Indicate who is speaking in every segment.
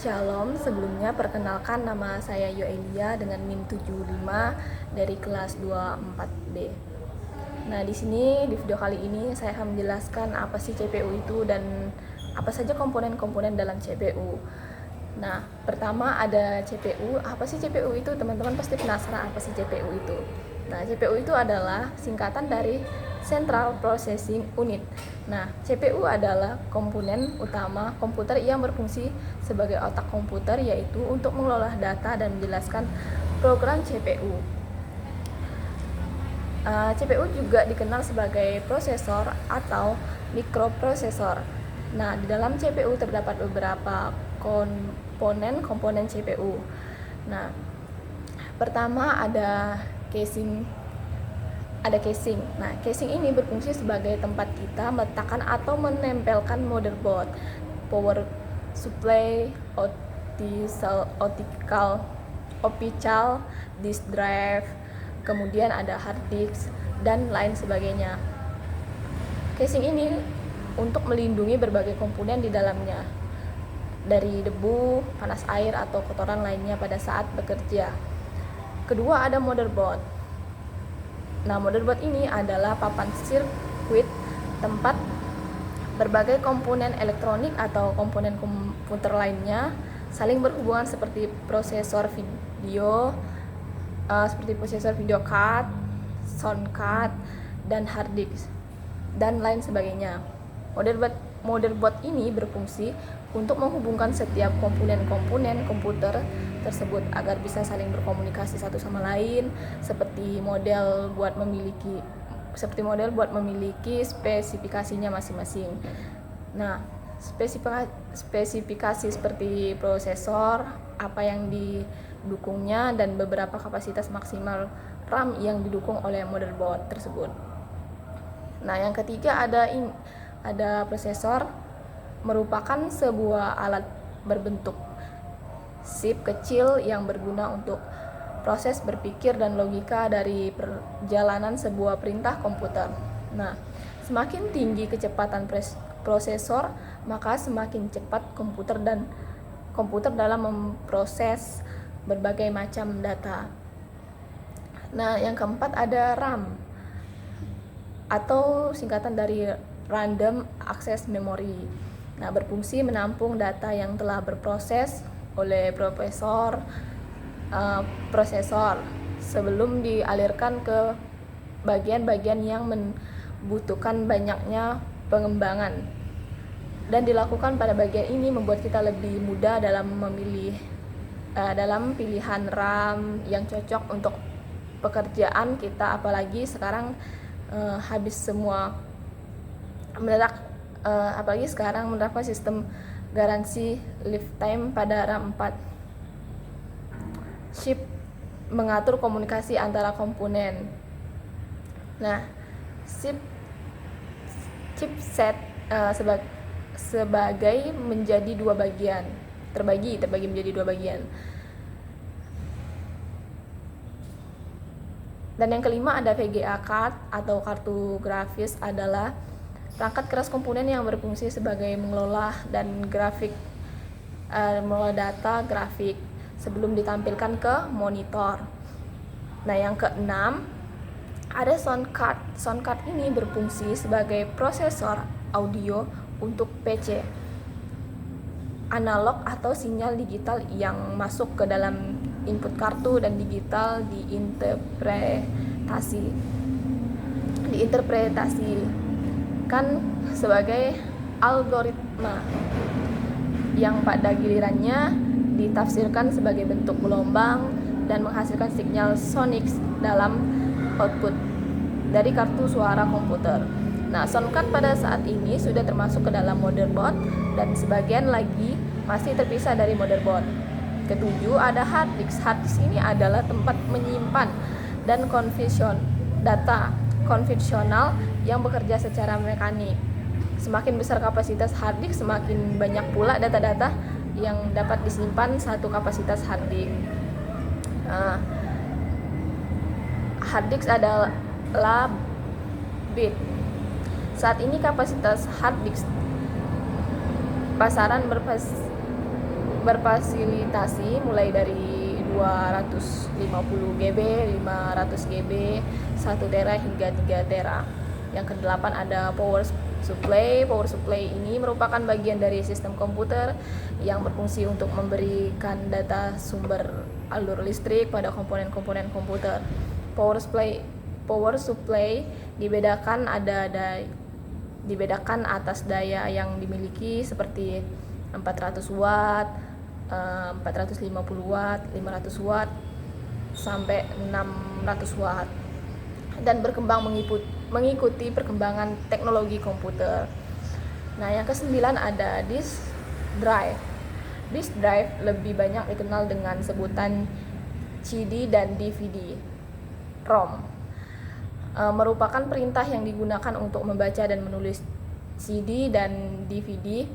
Speaker 1: Shalom, sebelumnya perkenalkan nama saya Yoelia dengan NIM 75 dari kelas 24B. Nah, di sini di video kali ini saya akan menjelaskan apa sih CPU itu dan apa saja komponen-komponen dalam CPU. Nah, pertama ada CPU. Apa sih CPU itu? Teman-teman pasti penasaran apa sih CPU itu. Nah, CPU itu adalah singkatan dari Central Processing Unit. Nah, CPU adalah komponen utama komputer yang berfungsi sebagai otak komputer, yaitu untuk mengelola data dan menjelaskan program CPU. CPU juga dikenal sebagai prosesor atau mikroprosesor. Nah, di dalam CPU terdapat beberapa komponen CPU. Nah, pertama ada casing. Nah, casing ini berfungsi sebagai tempat kita meletakkan atau menempelkan motherboard, power supply, optical disk drive, kemudian ada hard disk dan lain sebagainya. Casing ini untuk melindungi berbagai komponen di dalamnya dari debu, panas air atau kotoran lainnya pada saat bekerja. Kedua ada motherboard. Nah, motherboard ini adalah papan sirkuit tempat berbagai komponen elektronik atau komponen komputer lainnya saling berhubungan seperti prosesor video card, sound card, dan hard disk dan lain sebagainya. Motherboard ini berfungsi untuk menghubungkan setiap komponen-komponen komputer tersebut agar bisa saling berkomunikasi satu sama lain, seperti model buat memiliki spesifikasinya masing-masing. Nah, spesifikasi seperti prosesor, apa yang didukungnya, dan beberapa kapasitas maksimal RAM yang didukung oleh motherboard tersebut. Nah, yang ketiga ada prosesor, merupakan sebuah alat berbentuk chip kecil yang berguna untuk proses berpikir dan logika dari perjalanan sebuah perintah komputer. Nah, semakin tinggi kecepatan prosesor, maka semakin cepat komputer dalam memproses berbagai macam data. Nah, yang keempat ada RAM atau singkatan dari Random Access Memory. Nah, berfungsi menampung data yang telah berproses oleh prosesor sebelum dialirkan ke bagian-bagian yang membutuhkan banyaknya pengembangan, dan dilakukan pada bagian ini membuat kita lebih mudah dalam pilihan RAM yang cocok untuk pekerjaan kita, apalagi sekarang menerapkan sistem garansi lifetime pada RAM 4. Chip mengatur komunikasi antara komponen. Nah, chipset terbagi menjadi dua bagian. Dan yang kelima ada VGA card atau kartu grafis, adalah perangkat keras komponen yang berfungsi sebagai mengelola data grafik sebelum ditampilkan ke monitor. Nah, yang keenam ada sound card. Sound card ini berfungsi sebagai prosesor audio untuk PC analog atau sinyal digital yang masuk ke dalam input kartu dan digital diinterpretasikan sebagai algoritma yang pada gilirannya ditafsirkan sebagai bentuk gelombang dan menghasilkan sinyal sonik dalam output dari kartu suara komputer. Nah, soundcard pada saat ini sudah termasuk ke dalam motherboard dan sebagian lagi masih terpisah dari motherboard. Ketujuh ada hard disk. Hard disk ini adalah tempat menyimpan dan data konvensional yang bekerja secara mekanik. Semakin besar kapasitas hard disk, semakin banyak pula data-data yang dapat disimpan satu kapasitas hard disk. Hard disk adalah bit. Saat ini kapasitas hard disk pasaran berfasilitasi mulai dari 250 GB, 500 GB, 1 tera hingga 3 tera. Yang kedelapan ada power supply. Power supply ini merupakan bagian dari sistem komputer yang berfungsi untuk memberikan data sumber alur listrik pada komponen-komponen komputer. Power supply dibedakan atas daya yang dimiliki seperti 400 watt, 450 watt, 500 watt, sampai 600 watt, dan berkembang mengikuti perkembangan teknologi komputer. Nah, yang kesembilan ada disk drive. Disk drive lebih banyak dikenal dengan sebutan CD dan DVD ROM. Merupakan perintah yang digunakan untuk membaca dan menulis CD dan DVD.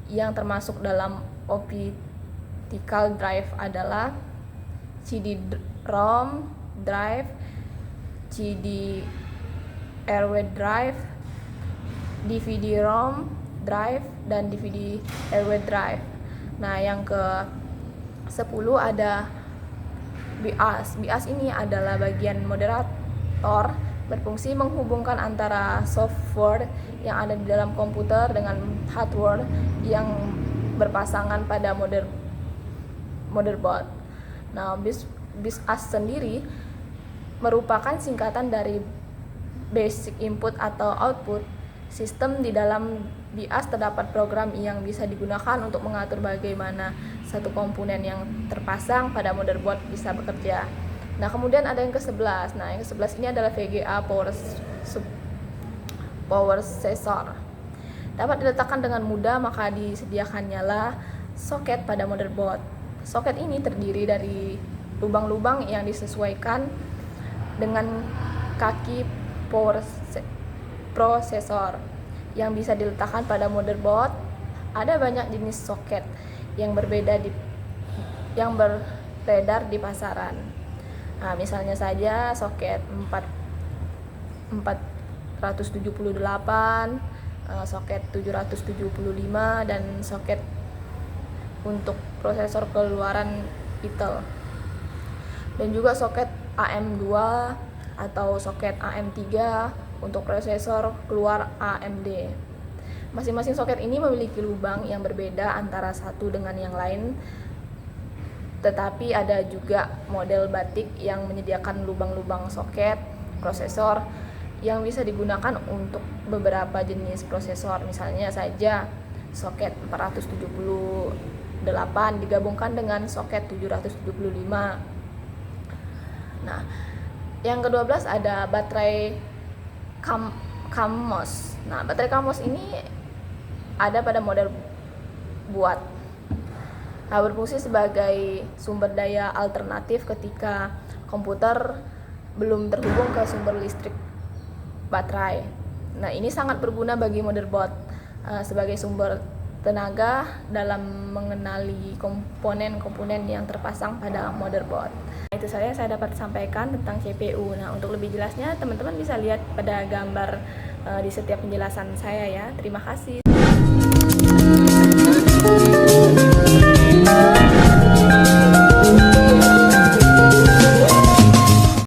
Speaker 1: Yang termasuk dalam optical drive adalah CD-ROM drive, CD-RW drive, DVD-ROM drive, dan DVD-RW drive. Nah, yang ke-10 ada BIOS. BIOS ini adalah bagian moderator, berfungsi menghubungkan antara software yang ada di dalam komputer dengan hardware yang berpasangan pada motherboard. Nah, BIOS sendiri merupakan singkatan dari basic input atau output. Sistem di dalam BIOS terdapat program yang bisa digunakan untuk mengatur bagaimana satu komponen yang terpasang pada motherboard bisa bekerja. Nah, kemudian ada yang ke-11. Nah, yang ke-11 ini adalah VGA power sensor. Dapat diletakkan dengan mudah, maka disediakannyalah soket pada motherboard. Soket ini terdiri dari lubang-lubang yang disesuaikan dengan kaki prosesor yang bisa diletakkan pada motherboard. Ada banyak jenis soket yang beredar di pasaran. Nah, misalnya saja soket 478, soket 775, dan soket untuk prosesor keluaran Intel. Dan juga soket AM2 atau soket AM3 untuk prosesor keluar AMD. Masing-masing soket ini memiliki lubang yang berbeda antara satu dengan yang lain. Tetapi ada juga model batik yang menyediakan lubang-lubang soket prosesor yang bisa digunakan untuk beberapa jenis prosesor. Misalnya saja soket 478 digabungkan dengan soket 775. Nah, yang ke-12 ada baterai CMOS. Nah, baterai CMOS ini ada pada model buat. Nah, berfungsi sebagai sumber daya alternatif ketika komputer belum terhubung ke sumber listrik baterai. Nah, ini sangat berguna bagi motherboard sebagai sumber tenaga dalam mengenali komponen-komponen yang terpasang pada motherboard. Nah, itu saja yang saya dapat sampaikan tentang CPU. Nah, untuk lebih jelasnya teman-teman bisa lihat pada gambar di setiap penjelasan saya ya. Terima kasih.